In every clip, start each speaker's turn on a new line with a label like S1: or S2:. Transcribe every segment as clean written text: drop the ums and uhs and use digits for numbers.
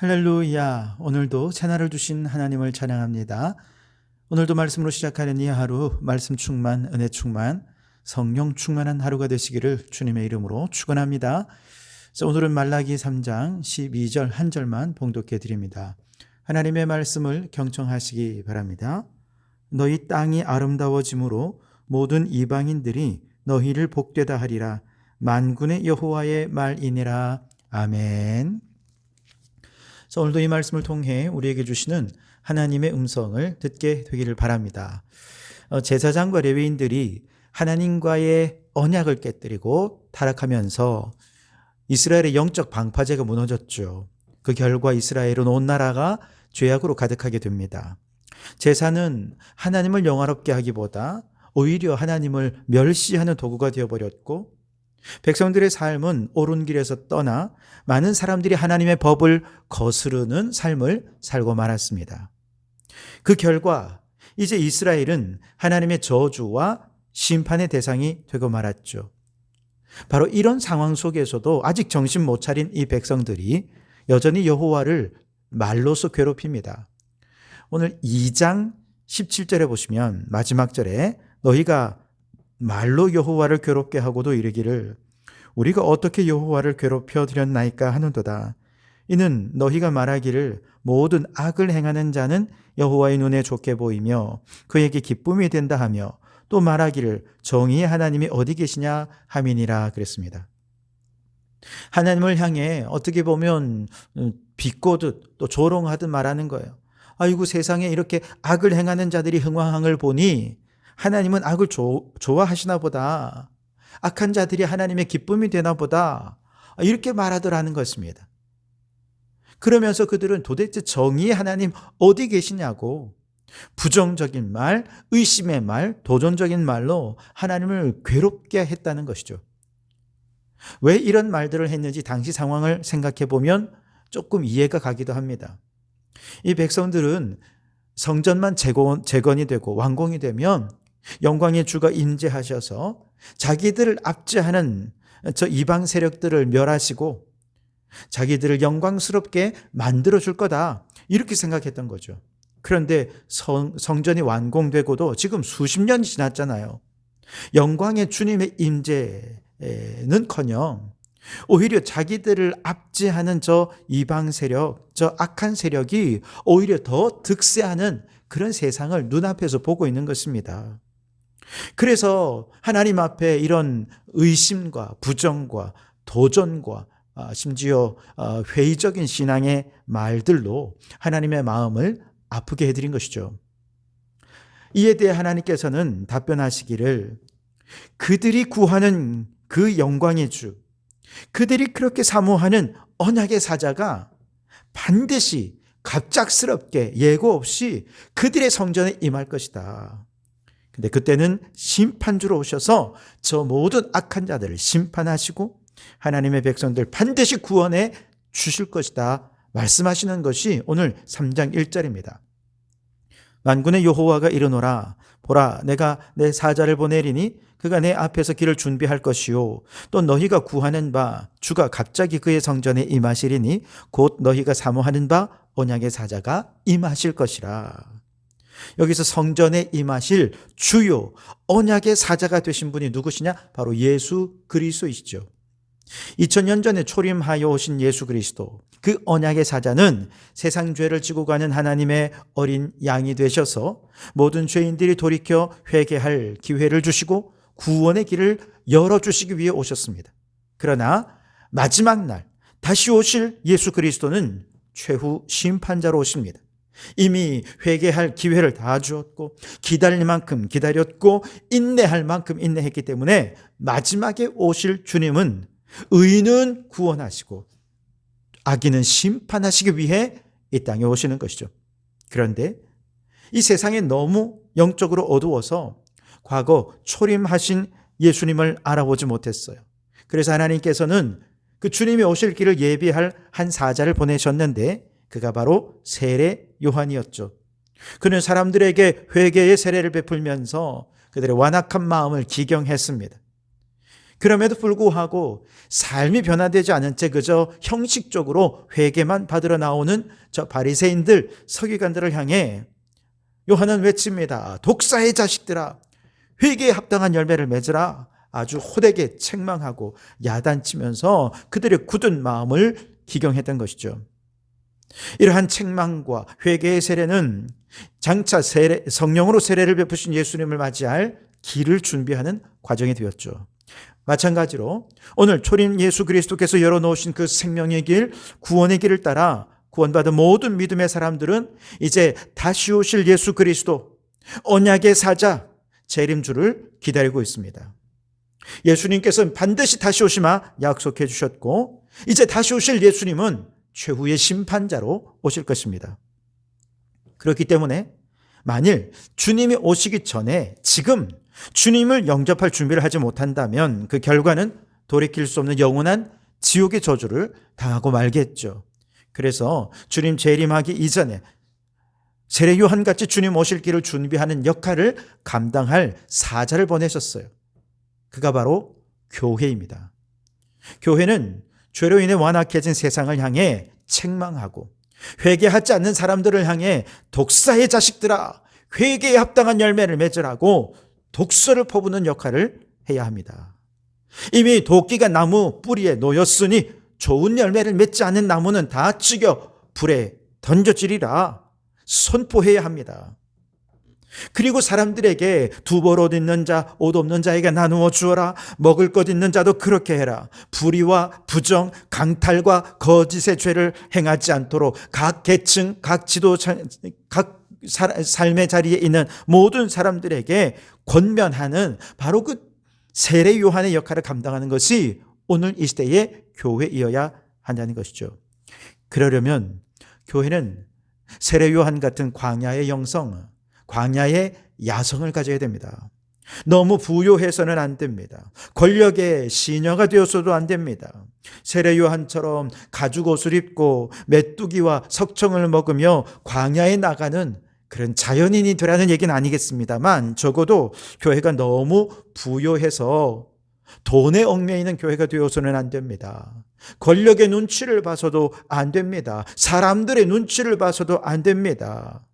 S1: 할렐루야. 오늘도 새날을 주신 하나님을 찬양합니다. 오늘도 말씀으로 시작하는 이 하루, 말씀 충만, 은혜 충만, 성령 충만한 하루가 되시기를 주님의 이름으로 축원합니다. 오늘은 말라기 3장 12절 한 절만 봉독해 드립니다. 하나님의 말씀을 경청하시기 바랍니다. 너희 땅이 아름다워짐으로 모든 이방인들이 너희를 복되다 하리라. 만군의 여호와의 말이니라. 아멘. 오늘도 이 말씀을 통해 우리에게 주시는 하나님의 음성을 듣게 되기를 바랍니다. 제사장과 레위인들이 하나님과의 언약을 깨뜨리고 타락하면서 이스라엘의 영적 방파제가 무너졌죠. 그 결과 이스라엘은 온 나라가 죄악으로 가득하게 됩니다. 제사는 하나님을 영화롭게 하기보다 오히려 하나님을 멸시하는 도구가 되어버렸고, 백성들의 삶은 옳은 길에서 떠나 많은 사람들이 하나님의 법을 거스르는 삶을 살고 말았습니다. 그 결과 이제 이스라엘은 하나님의 저주와 심판의 대상이 되고 말았죠. 바로 이런 상황 속에서도 아직 정신 못 차린 이 백성들이 여전히 여호와를 말로서 괴롭힙니다. 오늘 2장 17절에 보시면 마지막 절에 너희가 말로 여호와를 괴롭게 하고도 이르기를 우리가 어떻게 여호와를 괴롭혀 드렸나이까 하는도다. 이는 너희가 말하기를 모든 악을 행하는 자는 여호와의 눈에 좋게 보이며 그에게 기쁨이 된다 하며 또 말하기를 정의의 하나님이 어디 계시냐 함이니라 그랬습니다. 하나님을 향해 어떻게 보면 비꼬듯 또 조롱하듯 말하는 거예요. 아이고, 세상에 이렇게 악을 행하는 자들이 흥황을 보니 하나님은 악을 좋아하시나 보다. 악한 자들이 하나님의 기쁨이 되나 보다. 이렇게 말하더라는 것입니다. 그러면서 그들은 도대체 정의의 하나님 어디 계시냐고 부정적인 말, 의심의 말, 도전적인 말로 하나님을 괴롭게 했다는 것이죠. 왜 이런 말들을 했는지 당시 상황을 생각해 보면 조금 이해가 가기도 합니다. 이 백성들은 성전만 재건이 되고 완공이 되면 영광의 주가 임재하셔서 자기들을 압제하는 저 이방 세력들을 멸하시고 자기들을 영광스럽게 만들어줄 거다, 이렇게 생각했던 거죠. 그런데 성전이 완공되고도 지금 수십 년이 지났잖아요. 영광의 주님의 임재는커녕 오히려 자기들을 압제하는 저 이방 세력, 저 악한 세력이 오히려 더 득세하는 그런 세상을 눈앞에서 보고 있는 것입니다. 그래서 하나님 앞에 이런 의심과 부정과 도전과 심지어 회의적인 신앙의 말들로 하나님의 마음을 아프게 해드린 것이죠. 이에 대해 하나님께서는 답변하시기를 그들이 구하는 그 영광의 주, 그들이 그렇게 사모하는 언약의 사자가 반드시 갑작스럽게 예고 없이 그들의 성전에 임할 것이다. 근데 그때는 심판주로 오셔서 저 모든 악한 자들을 심판하시고 하나님의 백성들 반드시 구원해 주실 것이다 말씀하시는 것이 오늘 3장 1절입니다. 만군의 여호와가 이르노라. 보라, 내가 내 사자를 보내리니 그가 내 앞에서 길을 준비할 것이요 또 너희가 구하는 바 주가 갑자기 그의 성전에 임하시리니 곧 너희가 사모하는 바 언약의 사자가 임하실 것이라. 여기서 성전에 임하실 주요 언약의 사자가 되신 분이 누구시냐? 바로 예수 그리스도이시죠. 2000년 전에 초림하여 오신 예수 그리스도, 그 언약의 사자는 세상 죄를 지고 가는 하나님의 어린 양이 되셔서 모든 죄인들이 돌이켜 회개할 기회를 주시고 구원의 길을 열어주시기 위해 오셨습니다. 그러나 마지막 날 다시 오실 예수 그리스도는 최후 심판자로 오십니다. 이미 회개할 기회를 다 주었고 기다릴 만큼 기다렸고 인내할 만큼 인내했기 때문에 마지막에 오실 주님은 의인은 구원하시고 악인은 심판하시기 위해 이 땅에 오시는 것이죠. 그런데 이 세상에 너무 영적으로 어두워서 과거 초림하신 예수님을 알아보지 못했어요. 그래서 하나님께서는 그 주님이 오실 길을 예비할 한 사자를 보내셨는데 그가 바로 세례 요한이었죠. 그는 사람들에게 회개의 세례를 베풀면서 그들의 완악한 마음을 기경했습니다. 그럼에도 불구하고 삶이 변화되지 않은 채 그저 형식적으로 회개만 받으러 나오는 저 바리새인들, 서기관들을 향해 요한은 외칩니다. 독사의 자식들아, 회개에 합당한 열매를 맺으라. 아주 호되게 책망하고 야단치면서 그들의 굳은 마음을 기경했던 것이죠. 이러한 책망과 회개의 세례는 장차 성령으로 세례를 베푸신 예수님을 맞이할 길을 준비하는 과정이 되었죠. 마찬가지로 오늘 초림 예수 그리스도께서 열어놓으신 그 생명의 길, 구원의 길을 따라 구원받은 모든 믿음의 사람들은 이제 다시 오실 예수 그리스도, 언약의 사자, 재림주를 기다리고 있습니다. 예수님께서는 반드시 다시 오시마 약속해 주셨고, 이제 다시 오실 예수님은 최후의 심판자로 오실 것입니다. 그렇기 때문에 만일 주님이 오시기 전에 지금 주님을 영접할 준비를 하지 못한다면 그 결과는 돌이킬 수 없는 영원한 지옥의 저주를 당하고 말겠죠. 그래서 주님 재림하기 이전에 세례 요한같이 주님 오실 길을 준비하는 역할을 감당할 사자를 보내셨어요. 그가 바로 교회입니다. 교회는 죄로 인해 완악해진 세상을 향해 책망하고, 회개하지 않는 사람들을 향해 독사의 자식들아, 회개에 합당한 열매를 맺으라고 독서를 퍼부는 역할을 해야 합니다. 이미 도끼가 나무 뿌리에 놓였으니 좋은 열매를 맺지 않는 나무는 다 죽여 불에 던져지리라 선포해야 합니다. 그리고 사람들에게 두벌 옷 있는 자, 옷 없는 자에게 나누어 주어라. 먹을 것 있는 자도 그렇게 해라. 불의와 부정, 강탈과 거짓의 죄를 행하지 않도록 각 계층, 각 지도, 각 삶의 자리에 있는 모든 사람들에게 권면하는 바로 그 세례 요한의 역할을 감당하는 것이 오늘 이 시대의 교회이어야 한다는 것이죠. 그러려면 교회는 세례 요한 같은 광야의 영성, 광야의 야성을 가져야 됩니다. 너무 부요해서는 안 됩니다. 권력의 시녀가 되어서도 안 됩니다. 세례 요한처럼 가죽 옷을 입고 메뚜기와 석청을 먹으며 광야에 나가는 그런 자연인이 되라는 얘기는 아니겠습니다만, 적어도 교회가 너무 부요해서 돈에 얽매이는 교회가 되어서는 안 됩니다. 권력의 눈치를 봐서도 안 됩니다. 사람들의 눈치를 봐서도 안 됩니다.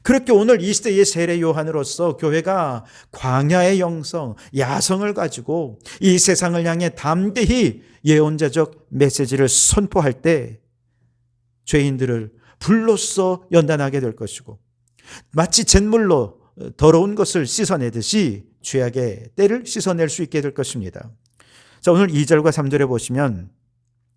S1: 그렇게 오늘 이 시대의 세례 요한으로서 교회가 광야의 영성, 야성을 가지고 이 세상을 향해 담대히 예언자적 메시지를 선포할 때 죄인들을 불로써 연단하게 될 것이고, 마치 잿물로 더러운 것을 씻어내듯이 죄악의 때를 씻어낼 수 있게 될 것입니다. 자, 오늘 2절과 3절에 보시면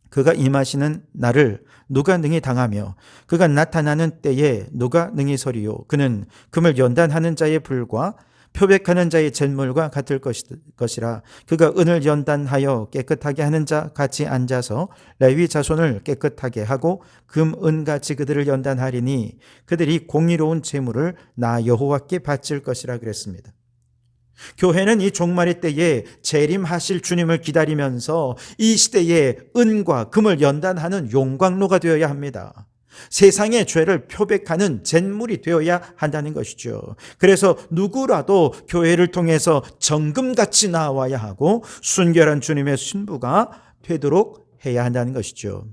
S1: 그가 임하시는 날을 누가 능히 당하며 그가 나타나는 때에 누가 능히 서리요. 그는 금을 연단하는 자의 불과 표백하는 자의 잿물과 같을 것이라. 그가 은을 연단하여 깨끗하게 하는 자 같이 앉아서 레위 자손을 깨끗하게 하고 금, 은같이 그들을 연단하리니 그들이 공의로운 제물을 나 여호와께 바칠 것이라 그랬습니다. 교회는 이 종말의 때에 재림하실 주님을 기다리면서 이 시대에 은과 금을 연단하는 용광로가 되어야 합니다. 세상의 죄를 표백하는 잿물이 되어야 한다는 것이죠. 그래서 누구라도 교회를 통해서 정금같이 나와야 하고 순결한 주님의 신부가 되도록 해야 한다는 것이죠.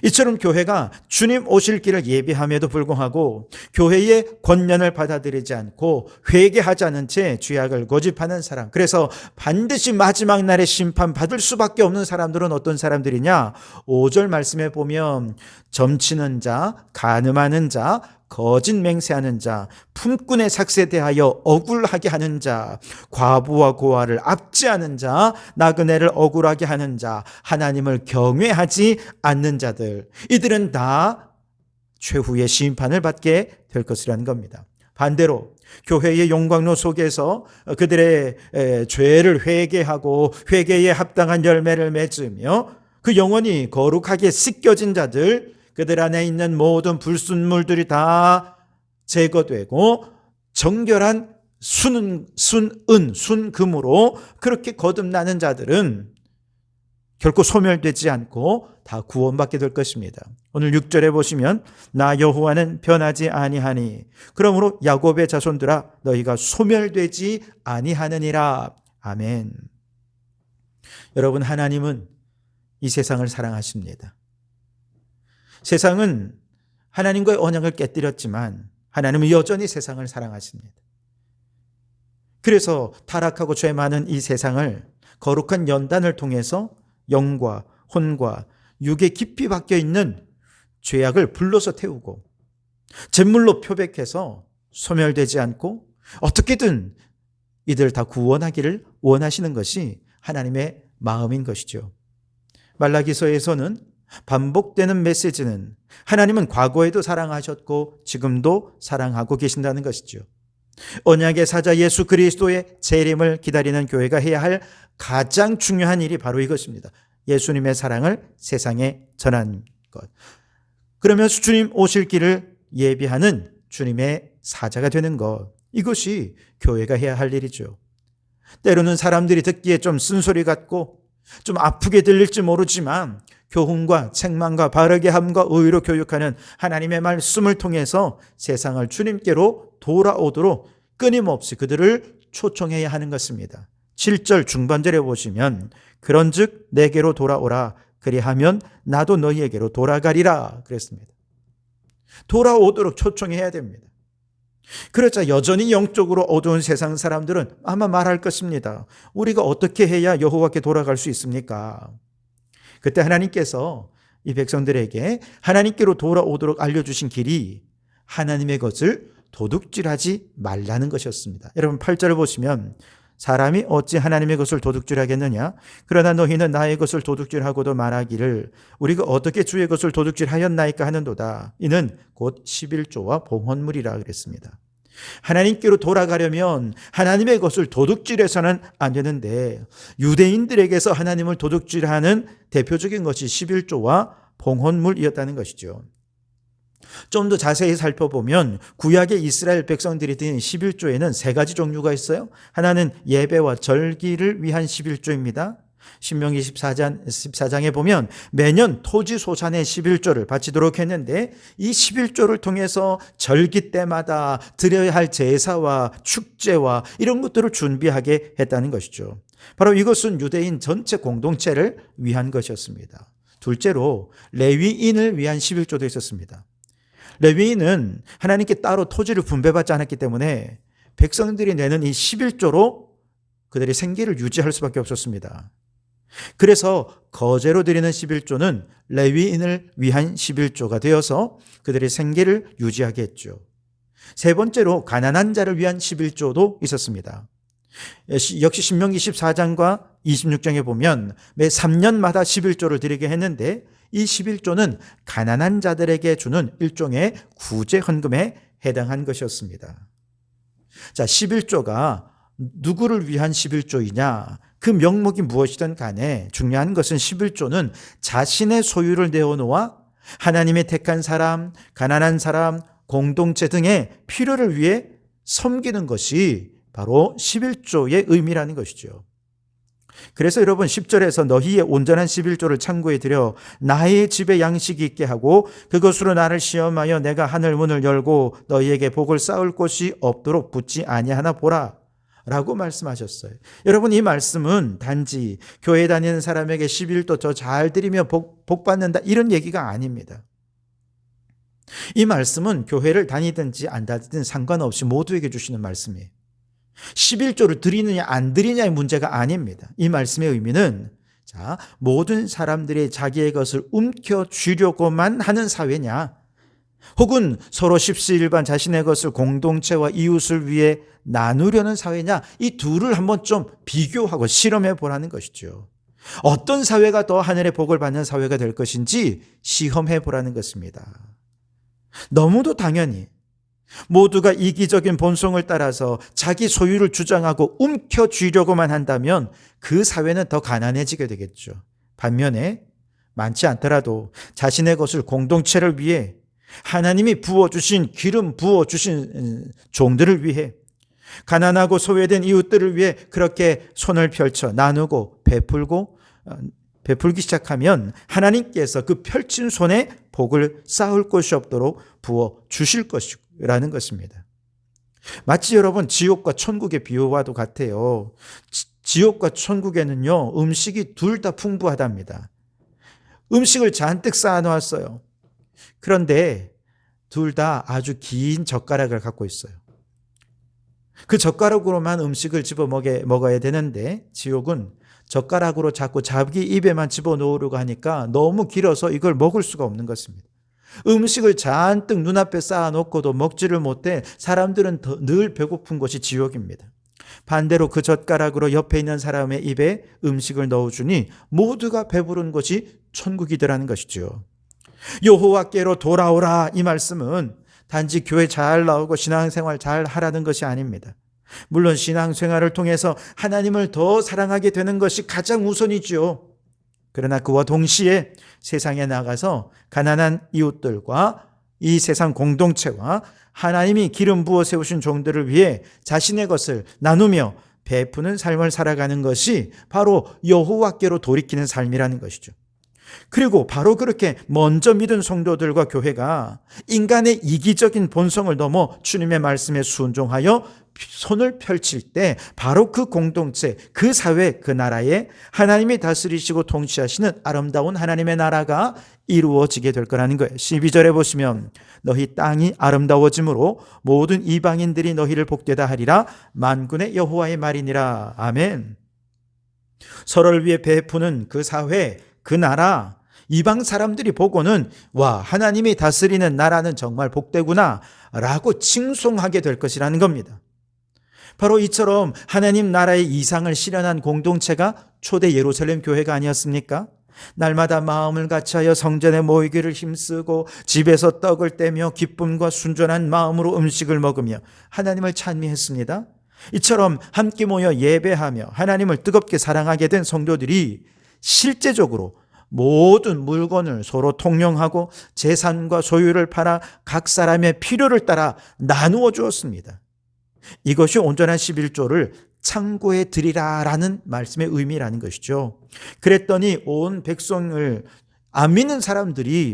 S1: 이처럼 교회가 주님 오실 길을 예비함에도 불구하고 교회의 권면을 받아들이지 않고 회개하지 않은 채 죄악을 고집하는 사람, 그래서 반드시 마지막 날에 심판받을 수밖에 없는 사람들은 어떤 사람들이냐? 5절 말씀에 보면 점치는 자, 간음하는 자, 거짓 맹세하는 자, 품꾼의 삭세에 대하여 억울하게 하는 자, 과부와 고아를 압제하는 자, 나그네를 억울하게 하는 자, 하나님을 경외하지 않는 자들, 이들은 다 최후의 심판을 받게 될 것이라는 겁니다. 반대로 교회의 용광로 속에서 그들의 죄를 회개하고 회개에 합당한 열매를 맺으며 그 영혼이 거룩하게 씻겨진 자들, 그들 안에 있는 모든 불순물들이 다 제거되고 정결한 순은, 순금으로 그렇게 거듭나는 자들은 결코 소멸되지 않고 다 구원받게 될 것입니다. 오늘 6절에 보시면 나 여호와는 변하지 아니하니 그러므로 야곱의 자손들아 너희가 소멸되지 아니하느니라. 아멘. 여러분, 하나님은 이 세상을 사랑하십니다. 세상은 하나님과의 언약을 깨뜨렸지만 하나님은 여전히 세상을 사랑하십니다. 그래서 타락하고 죄 많은 이 세상을 거룩한 연단을 통해서 영과 혼과 육에 깊이 박혀 있는 죄악을 불러서 태우고 잿물로 표백해서 소멸되지 않고 어떻게든 이들 다 구원하기를 원하시는 것이 하나님의 마음인 것이죠. 말라기서에서는 반복되는 메시지는 하나님은 과거에도 사랑하셨고 지금도 사랑하고 계신다는 것이죠. 언약의 사자 예수 그리스도의 재림을 기다리는 교회가 해야 할 가장 중요한 일이 바로 이것입니다. 예수님의 사랑을 세상에 전하는 것. 그러면서 주님 오실 길을 예비하는 주님의 사자가 되는 것. 이것이 교회가 해야 할 일이죠. 때로는 사람들이 듣기에 좀 쓴소리 같고 좀 아프게 들릴지 모르지만 교훈과 책망과 바르게 함과 의로 교육하는 하나님의 말씀을 통해서 세상을 주님께로 돌아오도록 끊임없이 그들을 초청해야 하는 것입니다. 7절 중반절에 보시면 그런즉 내게로 돌아오라 그리하면 나도 너희에게로 돌아가리라 그랬습니다. 돌아오도록 초청해야 됩니다. 그렇자 여전히 영적으로 어두운 세상 사람들은 아마 말할 것입니다. 우리가 어떻게 해야 여호와께 돌아갈 수 있습니까? 그때 하나님께서 이 백성들에게 하나님께로 돌아오도록 알려주신 길이 하나님의 것을 도둑질하지 말라는 것이었습니다. 여러분 8절을 보시면 사람이 어찌 하나님의 것을 도둑질하겠느냐? 그러나 너희는 나의 것을 도둑질하고도 말하기를 우리가 어떻게 주의 것을 도둑질하였나이까 하는도다. 이는 곧 11조와 봉헌물이라 그랬습니다. 하나님께로 돌아가려면 하나님의 것을 도둑질해서는 안 되는데 유대인들에게서 하나님을 도둑질하는 대표적인 것이 11조와 봉헌물이었다는 것이죠. 좀 더 자세히 살펴보면 구약의 이스라엘 백성들이 드린 11조에는 세 가지 종류가 있어요. 하나는 예배와 절기를 위한 11조입니다. 신명기 14장에 보면 매년 토지 소산의 11조를 바치도록 했는데 이 11조를 통해서 절기 때마다 드려야 할 제사와 축제와 이런 것들을 준비하게 했다는 것이죠. 바로 이것은 유대인 전체 공동체를 위한 것이었습니다. 둘째로 레위인을 위한 11조도 있었습니다. 레위인은 하나님께 따로 토지를 분배받지 않았기 때문에 백성들이 내는 이 11조로 그들의 생계를 유지할 수밖에 없었습니다. 그래서 거제로 드리는 11조는 레위인을 위한 11조가 되어서 그들의 생계를 유지하게 했죠. 세 번째로 가난한 자를 위한 11조도 있었습니다. 역시 신명기 14장과 26장에 보면 매 3년마다 11조를 드리게 했는데 이 11조는 가난한 자들에게 주는 일종의 구제 헌금에 해당한 것이었습니다. 자, 11조가 누구를 위한 11조이냐? 그 명목이 무엇이든 간에 중요한 것은 11조는 자신의 소유를 내어놓아 하나님의 택한 사람, 가난한 사람, 공동체 등의 필요를 위해 섬기는 것이 바로 11조의 의미라는 것이죠. 그래서 여러분 10절에서 너희의 온전한 11조를 창고에 들여 나의 집에 양식이 있게 하고 그것으로 나를 시험하여 내가 하늘 문을 열고 너희에게 복을 쌓을 곳이 없도록 붙지 아니하나 보라 라고 말씀하셨어요. 여러분 이 말씀은 단지 교회 다니는 사람에게 11조 더 잘 드리며 복 받는다 이런 얘기가 아닙니다. 이 말씀은 교회를 다니든지 안 다니든 상관없이 모두에게 주시는 말씀이에요. 11조를 드리느냐 안 드리냐의 문제가 아닙니다. 이 말씀의 의미는 모든 사람들이 자기의 것을 움켜쥐려고만 하는 사회냐 혹은 서로 십시일반 자신의 것을 공동체와 이웃을 위해 나누려는 사회냐 이 둘을 한번 좀 비교하고 실험해 보라는 것이죠. 어떤 사회가 더 하늘의 복을 받는 사회가 될 것인지 시험해 보라는 것입니다. 너무도 당연히 모두가 이기적인 본성을 따라서 자기 소유를 주장하고 움켜쥐려고만 한다면 그 사회는 더 가난해지게 되겠죠. 반면에 많지 않더라도 자신의 것을 공동체를 위해 하나님이 부어주신 기름 부어주신 종들을 위해 가난하고 소외된 이웃들을 위해 그렇게 손을 펼쳐 나누고 베풀기 시작하면 하나님께서 그 펼친 손에 복을 쌓을 곳이 없도록 부어주실 것이라는 것입니다. 마치 여러분 지옥과 천국의 비유와도 같아요. 지옥과 천국에는요, 음식이 둘 다 풍부하답니다. 음식을 잔뜩 쌓아놓았어요. 그런데 둘 다 아주 긴 젓가락을 갖고 있어요. 그 젓가락으로만 음식을 집어 먹어야 되는데 지옥은 젓가락으로 자꾸 자기 입에만 집어넣으려고 하니까 너무 길어서 이걸 먹을 수가 없는 것입니다. 음식을 잔뜩 눈앞에 쌓아놓고도 먹지를 못해 사람들은 늘 배고픈 곳이 지옥입니다. 반대로 그 젓가락으로 옆에 있는 사람의 입에 음식을 넣어주니 모두가 배부른 곳이 천국이더라는 것이죠. 여호와께로 돌아오라, 이 말씀은 단지 교회 잘 나오고 신앙생활 잘 하라는 것이 아닙니다. 물론 신앙생활을 통해서 하나님을 더 사랑하게 되는 것이 가장 우선이지요. 그러나 그와 동시에 세상에 나가서 가난한 이웃들과 이 세상 공동체와 하나님이 기름 부어 세우신 종들을 위해 자신의 것을 나누며 베푸는 삶을 살아가는 것이 바로 여호와께로 돌이키는 삶이라는 것이죠. 그리고 바로 그렇게 먼저 믿은 성도들과 교회가 인간의 이기적인 본성을 넘어 주님의 말씀에 순종하여 손을 펼칠 때 바로 그 공동체, 그 사회, 그 나라에 하나님이 다스리시고 통치하시는 아름다운 하나님의 나라가 이루어지게 될 거라는 거예요. 12절에 보시면 너희 땅이 아름다워짐으로 모든 이방인들이 너희를 복되다 하리라. 만군의 여호와의 말이니라. 아멘. 서로를 위해 베푸는 그 사회, 그 나라, 이방 사람들이 보고는 와, 하나님이 다스리는 나라는 정말 복되구나 라고 칭송하게 될 것이라는 겁니다. 바로 이처럼 하나님 나라의 이상을 실현한 공동체가 초대 예루살렘 교회가 아니었습니까? 날마다 마음을 같이하여 성전에 모이기를 힘쓰고 집에서 떡을 떼며 기쁨과 순전한 마음으로 음식을 먹으며 하나님을 찬미했습니다. 이처럼 함께 모여 예배하며 하나님을 뜨겁게 사랑하게 된 성도들이 실제적으로 모든 물건을 서로 통용하고 재산과 소유를 팔아 각 사람의 필요를 따라 나누어 주었습니다. 이것이 온전한 11조를 창고에 드리라라는 말씀의 의미라는 것이죠. 그랬더니 온 백성을 안 믿는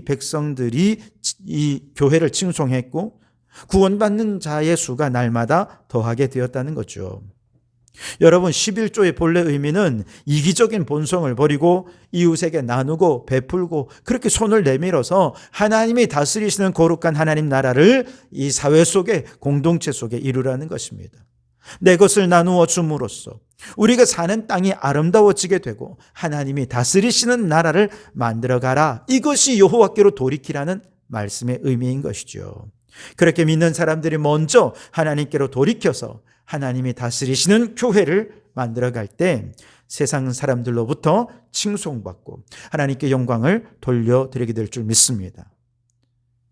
S1: 백성들이 이 교회를 칭송했고 구원받는 자의 수가 날마다 더하게 되었다는 거죠. 여러분, 11조의 본래 의미는 이기적인 본성을 버리고 이웃에게 나누고 베풀고 그렇게 손을 내밀어서 하나님이 다스리시는 거룩한 하나님 나라를 이 사회 속에, 공동체 속에 이루라는 것입니다. 내 것을 나누어 줌으로써 우리가 사는 땅이 아름다워지게 되고 하나님이 다스리시는 나라를 만들어가라. 이것이 여호와께로 돌이키라는 말씀의 의미인 것이죠. 그렇게 믿는 사람들이 먼저 하나님께로 돌이켜서 하나님이 다스리시는 교회를 만들어갈 때 세상 사람들로부터 칭송받고 하나님께 영광을 돌려드리게 될 줄 믿습니다.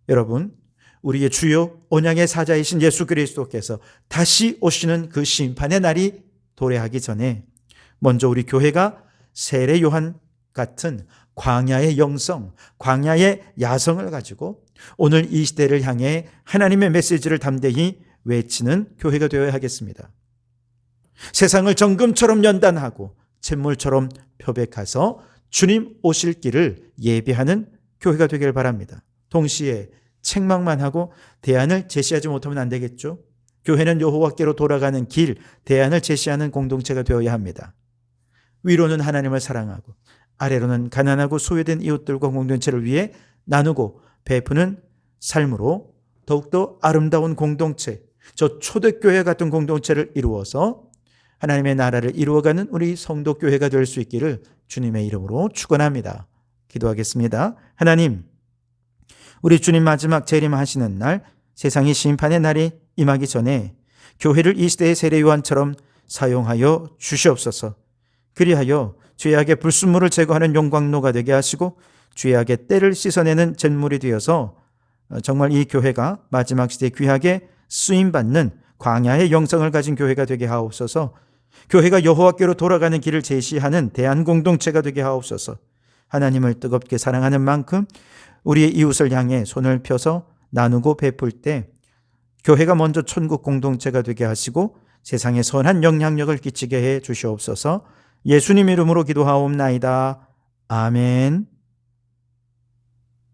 S1: 여러분, 우리의 주요 언약의 사자이신 예수 그리스도께서 다시 오시는 그 심판의 날이 도래하기 전에 먼저 우리 교회가 세례 요한 같은 광야의 영성, 광야의 야성을 가지고 오늘 이 시대를 향해 하나님의 메시지를 담대히 외치는 교회가 되어야 하겠습니다. 세상을 정금처럼 연단하고 잿물처럼 표백해서 주님 오실 길을 예비하는 교회가 되길 바랍니다. 동시에 책망만 하고 대안을 제시하지 못하면 안 되겠죠. 교회는 여호와께로 돌아가는 길, 대안을 제시하는 공동체가 되어야 합니다. 위로는 하나님을 사랑하고 아래로는 가난하고 소외된 이웃들과 공동체를 위해 나누고 베푸는 삶으로 더욱더 아름다운 공동체, 저 초대교회 같은 공동체를 이루어서 하나님의 나라를 이루어가는 우리 성도교회가 될 수 있기를 주님의 이름으로 축원합니다. 기도하겠습니다. 하나님, 우리 주님 마지막 재림하시는 날, 세상의 심판의 날이 임하기 전에 교회를 이 시대의 세례 요한처럼 사용하여 주시옵소서. 그리하여 죄악의 불순물을 제거하는 용광로가 되게 하시고 죄악의 때를 씻어내는 잿물이 되어서 정말 이 교회가 마지막 시대에 귀하게 쓰임받는 광야의 영성을 가진 교회가 되게 하옵소서. 교회가 여호와께로 돌아가는 길을 제시하는 대한공동체가 되게 하옵소서. 하나님을 뜨겁게 사랑하는 만큼 우리의 이웃을 향해 손을 펴서 나누고 베풀 때 교회가 먼저 천국 공동체가 되게 하시고 세상에 선한 영향력을 끼치게 해 주시옵소서. 예수님 이름으로 기도하옵나이다. 아멘.